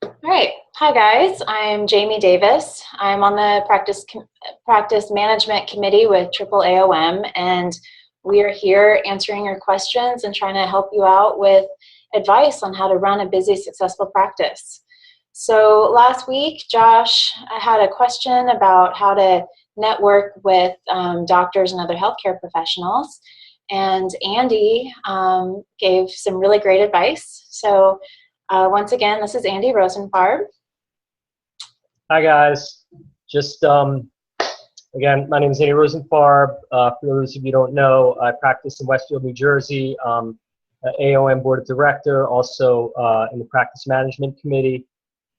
All right. Hi, guys. I'm Jamie Davis. I'm on the practice management committee with AAAOM, and we are here answering your questions and trying to help you out with advice on how to run a busy, successful practice. So last week, Josh had a question about how to network with doctors and other healthcare professionals, and Andy gave some really great advice. So once again, this is Andy Rosenfarb. Hi guys, just again, my name is Andy Rosenfarb. For those of you who don't know, I practice in Westfield, New Jersey. AAOM Board of Director, also in the Practice Management Committee,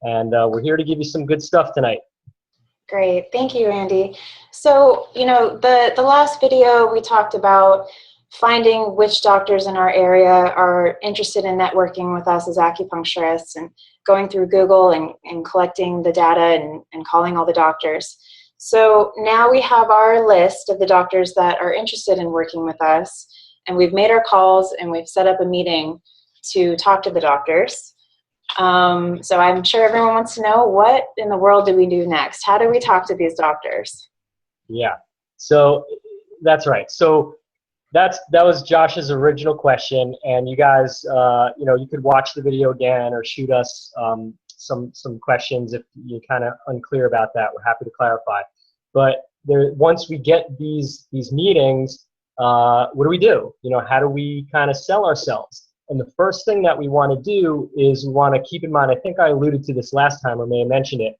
and we're here to give you some good stuff tonight. Great, thank you, Andy. So, you know, the last video we talked about finding which doctors in our area are interested in networking with us as acupuncturists and going through Google and collecting the data and calling all the doctors. So now we have our list of the doctors that are interested in working with us, and we've made our calls and we've set up a meeting to talk to the doctors. So I'm sure everyone wants to know, what in the world do we do next? How do we talk to these doctors? Yeah, so that's right. So that was Josh's original question, and you guys, you know, you could watch the video again or shoot us some questions if you're kind of unclear about that. We're happy to clarify. But once we get these meetings, what do we do? You know, how do we kind of sell ourselves? And the first thing that we want to do is we want to keep in mind, I think I alluded to this last time or may have mentioned it,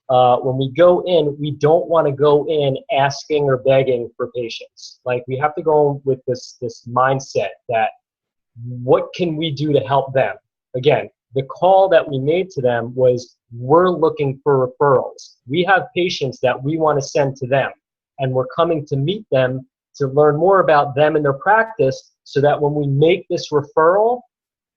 when we go in, we don't want to go in asking or begging for patients. Like, we have to go with this mindset that what can we do to help them? Again, the call that we made to them was, we're looking for referrals. We have patients that we want to send to them, and we're coming to meet them to learn more about them and their practice, so that when we make this referral,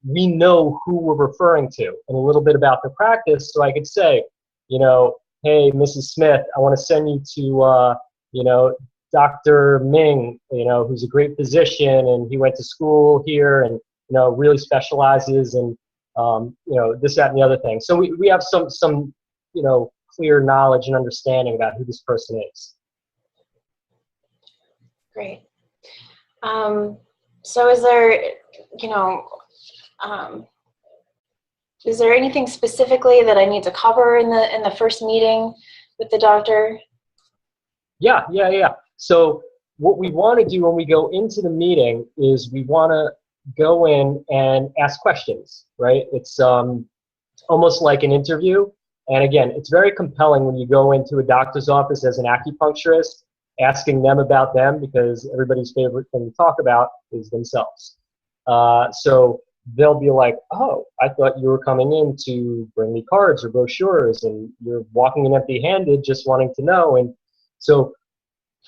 we know who we're referring to and a little bit about the practice. So I could say, you know, hey, Mrs. Smith, I want to send you to, you know, Dr. Ming, you know, who's a great physician, and he went to school here and, you know, really specializes in, you know, this, that, and the other thing. So we have some, you know, clear knowledge and understanding about who this person is. Great. So is there, you know, is there anything specifically that I need to cover in the first meeting with the doctor? Yeah. So what we want to do when we go into the meeting is we want to go in and ask questions, right? It's almost like an interview. And again, it's very compelling when you go into a doctor's office as an acupuncturist, asking them about them, because everybody's favorite thing to talk about is themselves. So they'll be like, oh, I thought you were coming in to bring me cards or brochures, and you're walking in empty-handed just wanting to know. And so,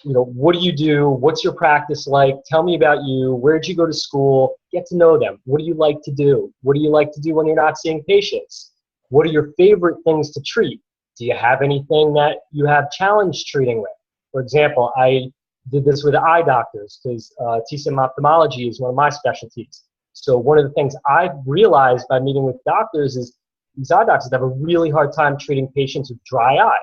you know, what do you do? What's your practice like? Tell me about you. Where'd you go to school? Get to know them. What do you like to do? What do you like to do when you're not seeing patients? What are your favorite things to treat? Do you have anything that you have challenge treating with? For example, I did this with eye doctors because TCM ophthalmology is one of my specialties. So one of the things I've realized by meeting with doctors is these eye doctors have a really hard time treating patients with dry eye.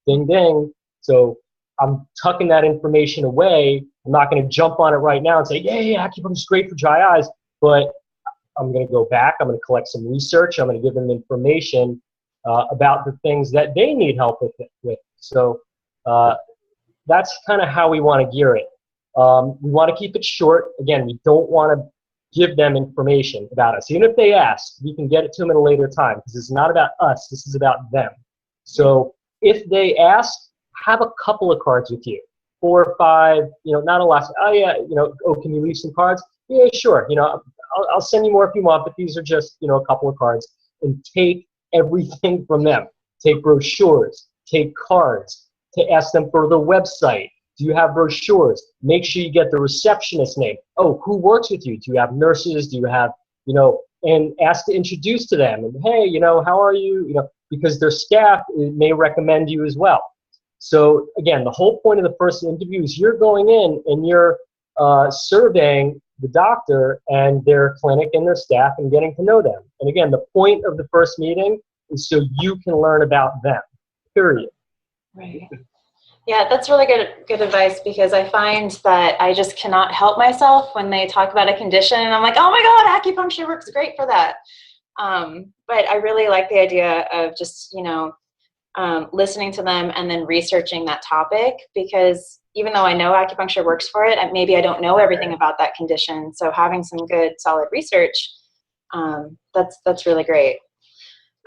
Ding, ding. So I'm tucking that information away. I'm not going to jump on it right now and say, yeah, acupuncture is great for dry eyes, but I'm going to go back. I'm going to collect some research. I'm going to give them information about the things that they need help with. So that's kind of how we want to gear it. We want to keep it short. Again, we don't want to give them information about us. Even if they ask, we can get it to them at a later time, because it's not about us. This is about them. So if they ask, have a couple of cards with you, 4 or 5, you know, not a lot. Oh yeah, you know, oh, can you leave some cards? Yeah, sure. You know, I'll send you more if you want, but these are just, you know, a couple of cards. And take everything from them. Take brochures, take cards, to ask them for the website. Do you have brochures? Make sure you get the receptionist name. Oh, who works with you? Do you have nurses? Do you have, you know, and ask to introduce to them. And hey, you know, how are you? You know, because their staff may recommend you as well. So again, the whole point of the first interview is you're going in and you're surveying the doctor and their clinic and their staff and getting to know them. And again, the point of the first meeting is so you can learn about them, period. Right. Yeah, that's really good advice, because I find that I just cannot help myself when they talk about a condition and I'm like, oh my God, acupuncture works great for that. But I really like the idea of just, listening to them and then researching that topic, because even though I know acupuncture works for it, maybe I don't know everything about that condition. So having some good solid research, that's really great.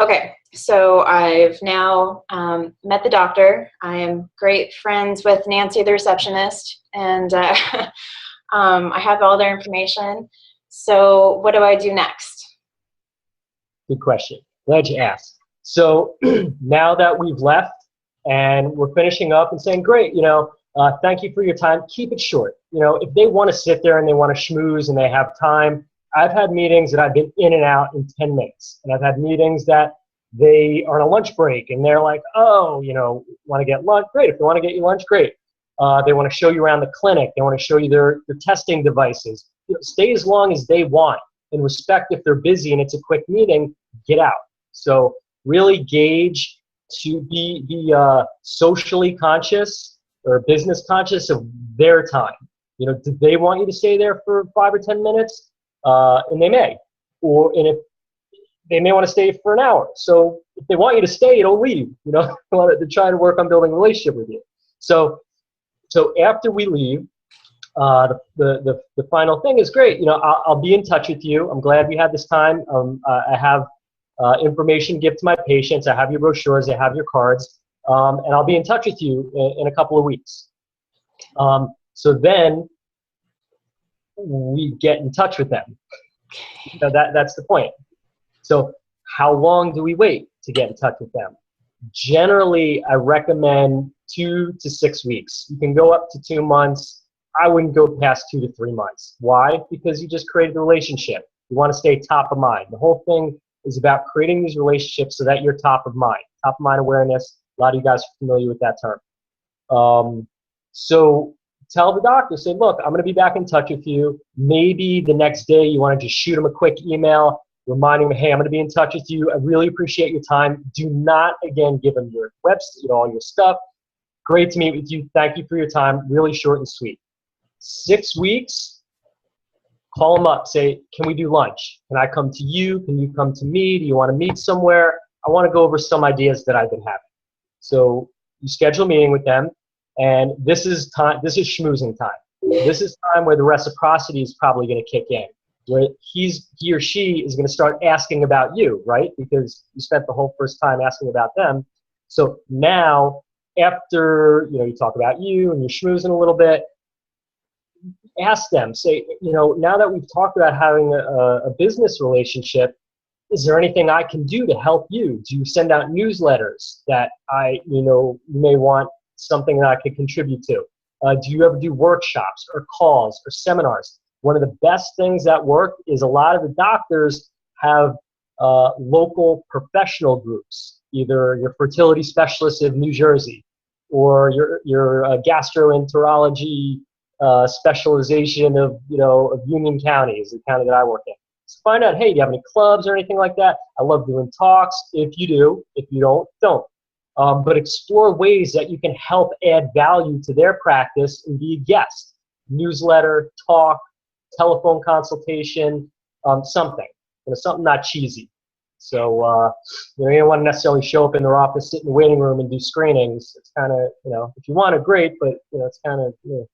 Okay, so I've now met the doctor. I am great friends with Nancy, the receptionist, and I have all their information. So what do I do next? Good question. Glad you asked. So now that we've left and we're finishing up and saying, great, thank you for your time. Keep it short. If they want to sit there and they want to schmooze and they have time, I've had meetings that I've been in and out in 10 minutes. And I've had meetings that they are on a lunch break and they're like, oh, want to get lunch? Great. If they want to get you lunch, great. They want to show you around the clinic. They want to show you their testing devices. Stay as long as they want. And respect if they're busy and it's a quick meeting, get out. So really gauge to be socially conscious or business conscious of their time. Do they want you to stay there for 5 or 10 minutes? And they may, and if they may want to stay for an hour. So if they want you to stay, don't leave. They're trying to work on building a relationship with you. So after we leave, the final thing is great. I'll be in touch with you. I'm glad we had this time. I have information to give to my patients. I have your brochures. I have your cards. And I'll be in touch with you in a couple of weeks. So then we get in touch with them. That's the point. So how long do we wait to get in touch with them? Generally, I recommend 2 to 6 weeks. You can go up to 2 months. I wouldn't go past 2 to 3 months. Why? Because you just created a relationship. You want to stay top of mind. The whole thing is about creating these relationships so that you're top of mind. Top of mind awareness. A lot of you guys are familiar with that term. So tell the doctor, say, look, I'm going to be back in touch with you. Maybe the next day you want to just shoot them a quick email reminding them, hey, I'm going to be in touch with you. I really appreciate your time. Do not, again, give them your website, all your stuff. Great to meet with you. Thank you for your time. Really short and sweet. 6 weeks, call them up. Say, can we do lunch? Can I come to you? Can you come to me? Do you want to meet somewhere? I want to go over some ideas that I've been having. So you schedule a meeting with them, and this is time. This is schmoozing time. This is time where the reciprocity is probably going to kick in, where he or she is going to start asking about you, right? Because you spent the whole first time asking about them. So now, after you talk about you and you're schmoozing a little bit, ask them. Say, now that we've talked about having a business relationship, is there anything I can do to help you? Do you send out newsletters that you may want something that I could contribute to? Do you ever do workshops or calls or seminars? One of the best things that work is a lot of the doctors have local professional groups, either your fertility specialist of New Jersey or your gastroenterology specialization of Union County is the county that I work in. So find out, hey, do you have any clubs or anything like that? I love doing talks. If you do, if you don't. But explore ways that you can help add value to their practice and be a guest. Newsletter, talk, telephone consultation, something. Something not cheesy. So you don't want to necessarily show up in their office, sit in the waiting room, and do screenings. It's kind of, if you want it, great, but it's kind of, you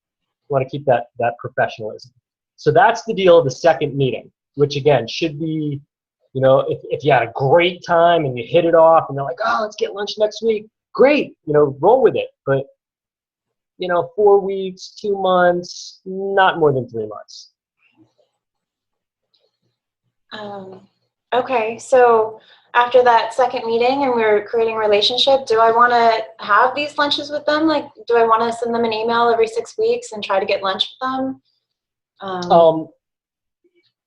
want to keep that professionalism. So that's the deal of the second meeting, which again should be, if you had a great time and you hit it off and they're like, oh, let's get lunch next week, great, roll with it. But 4 weeks, 2 months, not more than 3 months. Okay, so after that second meeting and we're creating a relationship, do I want to have these lunches with them? Like, do I want to send them an email every 6 weeks and try to get lunch with them?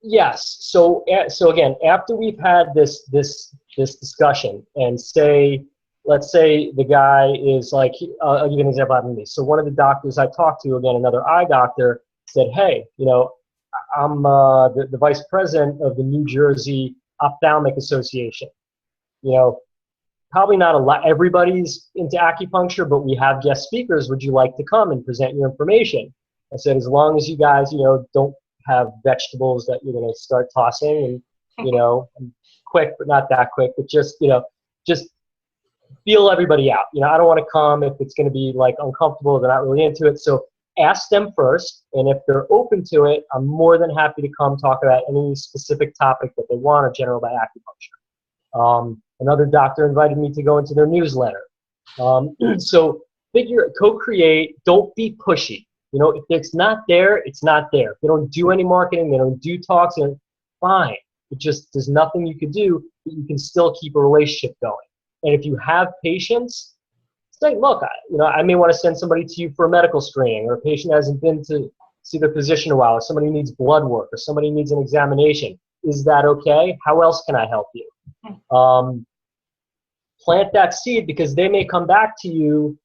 Yes. So again, after we've had this discussion, and let's say the guy is like, I'll give you an example out of me. So one of the doctors I talked to, again, another eye doctor, said, hey, I'm the vice president of the New Jersey Ophthalmic Association. You know, probably not a lot, everybody's into acupuncture, but we have guest speakers. Would you like to come and present your information? I said, as long as you guys, don't have vegetables that you're going to start tossing and, quick, but not that quick, but just, just feel everybody out. I don't want to come if it's going to be like uncomfortable, they're not really into it. So ask them first, and if they're open to it, I'm more than happy to come talk about any specific topic that they want or general about acupuncture. Another doctor invited me to go into their newsletter. So co-create, don't be pushy. If it's not there, it's not there. If they don't do any marketing, they don't do talks, fine. There's nothing you can do, but you can still keep a relationship going. And if you have patients, say, look, I may want to send somebody to you for a medical screening, or a patient hasn't been to see their physician in a while, or somebody needs blood work, or somebody needs an examination. Is that okay? How else can I help you? Plant that seed, because they may come back to you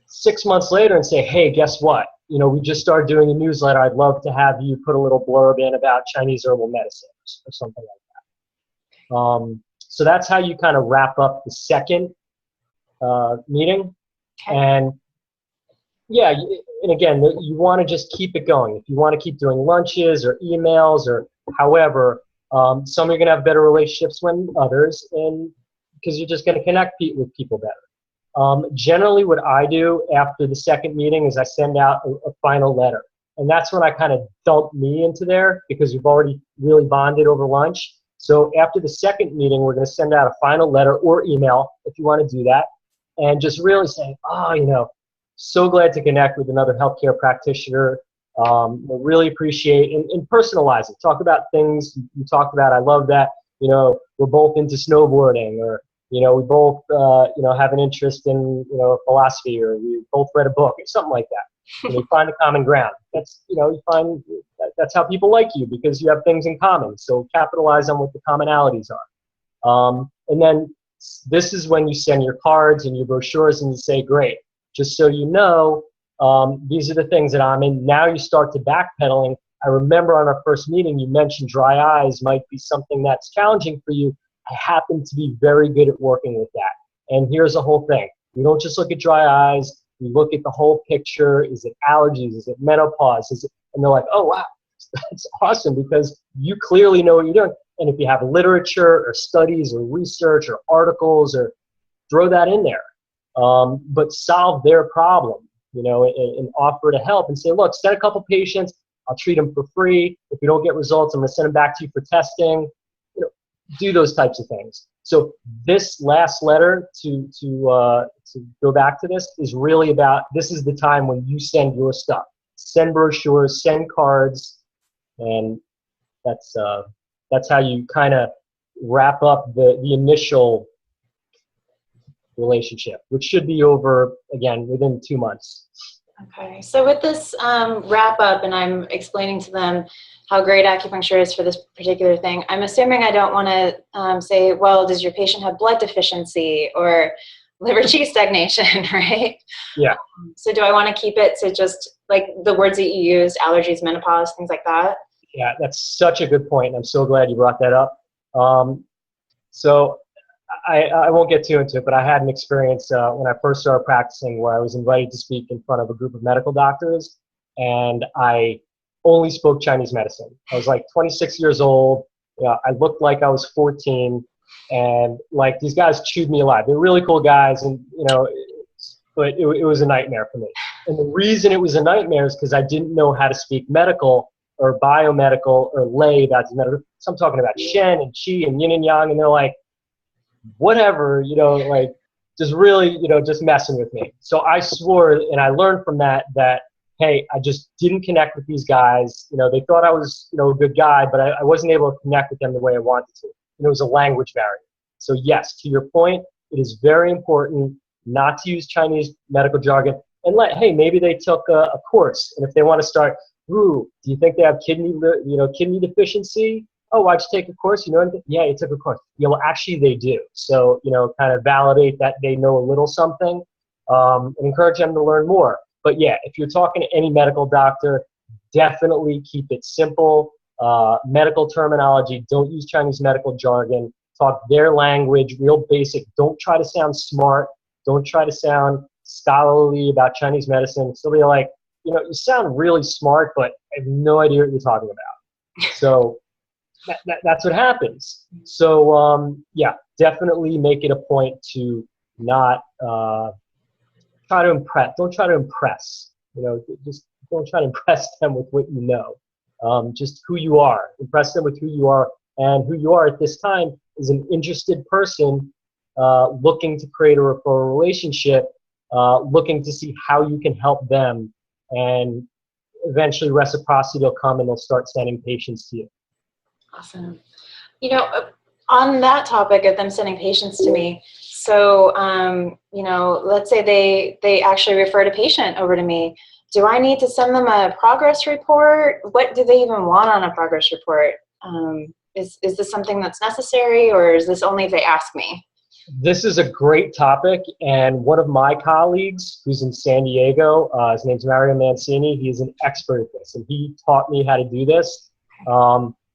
6 months later and say, hey, guess what? We just started doing a newsletter. I'd love to have you put a little blurb in about Chinese herbal medicine or something like that. So that's how you kind of wrap up the second meeting. Okay. And yeah, and again, you want to just keep it going. If you want to keep doing lunches or emails or however, some are going to have better relationships than others, and because you're just going to connect with people better. Generally, what I do after the second meeting is I send out a final letter. And that's when I kind of dump me into there, because we've already really bonded over lunch. So after the second meeting, we're going to send out a final letter or email, if you want to do that, and just really say, so glad to connect with another healthcare practitioner. We'll really appreciate and personalize it. Talk about things you talked about. I love that, we're both into snowboarding, or we both, have an interest in, philosophy, or we both read a book, or something like that. You find a common ground. That's, you find that's how people like you, because you have things in common. So capitalize on what the commonalities are. And then this is when you send your cards and your brochures, and you say, great, just so you know, these are the things that I'm in. Now you start to backpedaling. I remember on our first meeting, you mentioned dry eyes might be something that's challenging for you. I happen to be very good at working with that. And here's the whole thing. We don't just look at dry eyes. We look at the whole picture. Is it allergies? Is it menopause? And they're like, oh, wow, that's awesome, because you clearly know what you're doing. And if you have literature or studies or research or articles, or throw that in there. But solve their problem, and offer to help, and say, look, send a couple patients. I'll treat them for free. If we don't get results, I'm going to send them back to you for testing. Do those types of things. So this last letter, to go back to this, is really about, this is the time when you send your stuff. Send brochures, send cards, and that's how you kind of wrap up the initial relationship, which should be over, again, within 2 months. Okay, so with this wrap up, and I'm explaining to them how great acupuncture is for this particular thing, I'm assuming I don't want to say, well, does your patient have blood deficiency or liver Qi stagnation, right? Yeah. So do I want to keep it to just like the words that you used, allergies, menopause, things like that? Yeah, that's such a good point. I'm so glad you brought that up. So I won't get too into it, but I had an experience when I first started practicing where I was invited to speak in front of a group of medical doctors, and I only spoke Chinese medicine. I was like 26 years old. I looked like I was 14, and like these guys chewed me alive. They're really cool guys, and but it was a nightmare for me. And the reason it was a nightmare is because I didn't know how to speak medical or biomedical or lay. That's medical. So I'm talking about Shen and Qi and Yin and Yang, and they're like, whatever, like just really, just messing with me. So I swore, and I learned from that, hey, I just didn't connect with these guys. They thought I was, a good guy, but I wasn't able to connect with them the way I wanted to. And it was a language barrier. So yes, to your point, it is very important not to use Chinese medical jargon, and hey, maybe they took a course, and if they want to start, do you think they have kidney deficiency? Oh, why'd you take a course? Yeah, you took a course. Yeah, well, actually they do. So, kind of validate that they know a little something, and encourage them to learn more. But yeah, if you're talking to any medical doctor, definitely keep it simple. Medical terminology, don't use Chinese medical jargon, talk their language, real basic. Don't try to sound smart. Don't try to sound scholarly about Chinese medicine. So they're like, you know, you sound really smart, but I have no idea what you're talking about. So that's what happens. So yeah, definitely make it a point to not try to impress. Don't try to impress. You know, just don't try to impress them with what you know. Just who you are. Impress them with who you are, and who you are at this time is an interested person looking to create a referral relationship, looking to see how you can help them, and eventually reciprocity will come and they'll start sending patients to you. Awesome. You know, on that topic of them sending patients to me, so, you know, let's say they actually referred a patient over to me. Do I need to send them a progress report? What do they even want on a progress report? Is this something that's necessary, or is this only if they ask me? This is a great topic, and one of my colleagues who's in San Diego, his name's Mario Mancini, he's an expert at this, and he taught me how to do this.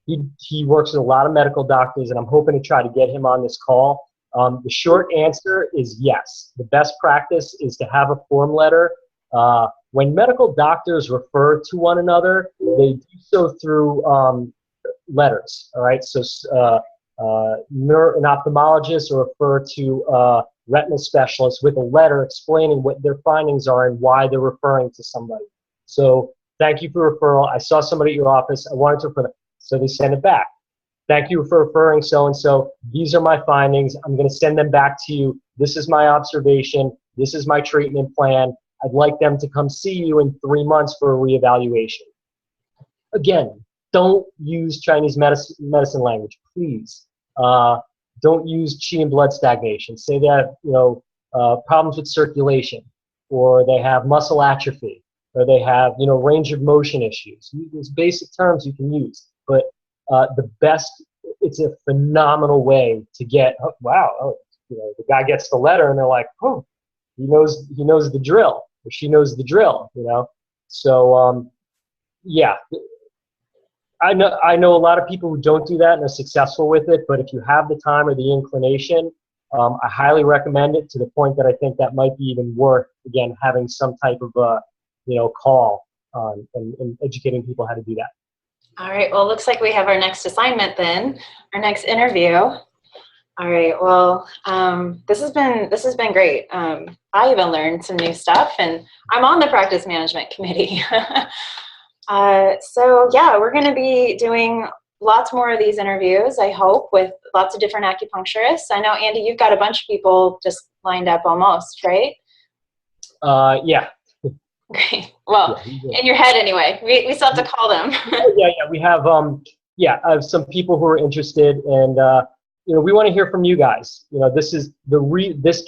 He works with a lot of medical doctors, and I'm hoping to try to get him on this call. The short answer is yes. The best practice is to have a form letter. When medical doctors refer to one another, they do so through letters, all right? So an ophthalmologist will refer to a retina specialist with a letter explaining what their findings are and why they're referring to somebody. So thank you for referral. I saw somebody at your office. I wanted to refer them. So they send it back. Thank you for referring so-and-so. These are my findings. I'm going to send them back to you. This is my observation. This is my treatment plan. I'd like them to come see you in 3 months for a reevaluation. Again, don't use Chinese medicine language, please. Don't use qi and blood stagnation. Say they have, you know, problems with circulation, or they have muscle atrophy, or they have, you know, range of motion issues. These basic terms you can use, but the best, it's a phenomenal way to get, oh, wow, oh, you know, the guy gets the letter and they're like, oh, he knows the drill, or she knows the drill, you know. So yeah, I know a lot of people who don't do that and are successful with it, but if you have the time or the inclination, I highly recommend it, to the point that I think that might be even worth, again, having some type of you know, call and educating people how to do that. All right, well, it looks like we have our next assignment then, our next interview. All right, well, this has been great. I even learned some new stuff, and I'm on the practice management committee. So yeah, we're going to be doing lots more of these interviews, I hope, with lots of different acupuncturists. I know, Andy, you've got a bunch of people just lined up almost, right? Yeah. Great. Well, Yeah, in your head anyway. We still have to call them. yeah, we have I have some people who are interested, and you know, we want to hear from you guys. You know, this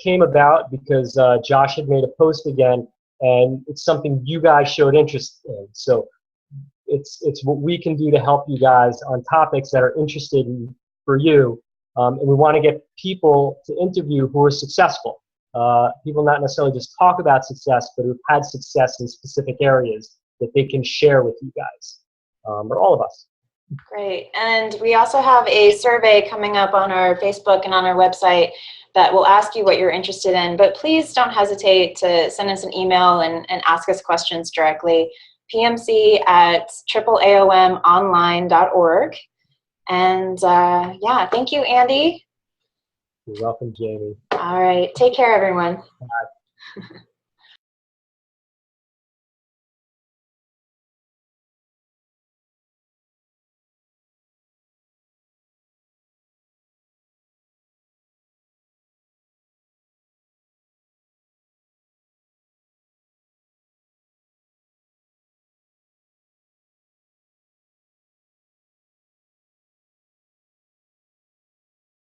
came about because Josh had made a post again, and it's something you guys showed interest in. So it's what we can do to help you guys on topics that are interested in for you, and we want to get people to interview who are successful. People not necessarily just talk about success, but who've had success in specific areas that they can share with you guys, or all of us. Great. And we also have a survey coming up on our Facebook and on our website that will ask you what you're interested in. But please don't hesitate to send us an email and ask us questions directly. pmc@AAAOMonline.org. And yeah, thank you, Andy. You're welcome, Jamie. All right. Take care, everyone. Bye.